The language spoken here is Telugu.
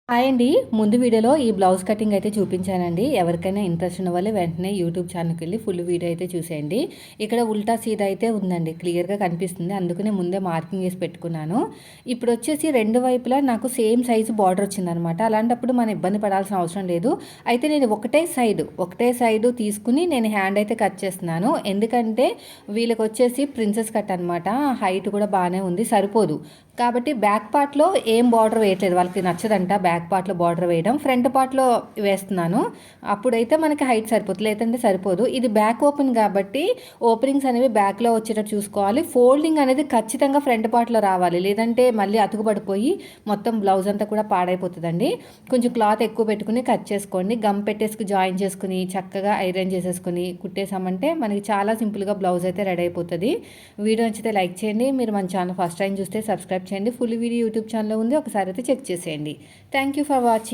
హాయ్ అండి. ముందు వీడియోలో ఈ బ్లౌజ్ కటింగ్ అయితే చూపించానండి. ఎవరికైనా ఇంట్రెస్ట్ ఉన్న వాళ్ళు వెంటనే యూట్యూబ్ ఛానల్‌కి వెళ్ళి ఫుల్ వీడియో అయితే చూసేయండి. ఇక్కడ ఉల్టా సీదా అయితే ఉందండి. క్లియర్‌గా కనిపిస్తుంది. అందుకనే ముందే మార్కింగ్ చేసి పెట్టుకున్నాను. ఇప్పుడొచ్చేసి 2 వైపులా నాకు సేమ్ సైజు బార్డర్ వచ్చిందనమాట. అలాంటప్పుడు మనం ఇబ్బంది పడాల్సిన అవసరం లేదు. అయితే నేను ఒకటే సైడు తీసుకుని నేను హ్యాండ్ అయితే కట్ చేస్తున్నాను. ఎందుకంటే వీళ్ళకొచ్చేసి ప్రిన్సెస్ కట్ అనమాట. హైట్ కూడా బానే ఉంది. సరిపోదు. కాబట్టి బ్యాక్ పార్ట్‌లో ఏం బార్డర్ వేయట్లేదు. వాళ్ళకి నచ్చదంట బ్యాక్ పార్ట్‌లో బార్డర్ వేయడం. ఫ్రంట్ పార్ట్‌లో వేస్తున్నాను. అప్పుడైతే మనకి హైట్ సరిపోతుంది. లేదంటే సరిపోదు. ఇది బ్యాక్ ఓపెన్ కాబట్టి ఓపెనింగ్స్ అనేవి బ్యాక్‌లో వచ్చేటట్టు చూసుకోవాలి. ఫోల్డింగ్ అనేది ఖచ్చితంగా ఫ్రంట్ పార్ట్‌లో రావాలి. లేదంటే మళ్ళీ అతుకుపడిపోయి మొత్తం బ్లౌజ్ అంతా కూడా పాడైపోతుందండి. కొంచెం క్లాత్ ఎక్కువ పెట్టుకుని కట్ చేసుకోండి. గమ్ పెట్టేసుకు జాయిన్ చేసుకుని చక్కగా ఐరన్ చేసేసుకుని కుట్టేసామంటే మనకి చాలా సింపుల్‌గా బ్లౌజ్ అయితే రెడీ అయిపోతది. వీడియో నచ్చితే లైక్ చేయండి. మీరు మన ఛానల్ ఫస్ట్ టైం చూస్తే సబ్స్క్రైబ్ చేయండి. ఫుల్ వీడియో యూట్యూబ్ ఛానల్లో ఉంది. ఒకసారి అయితే చెక్ చేసేయండి. Thank you for watching.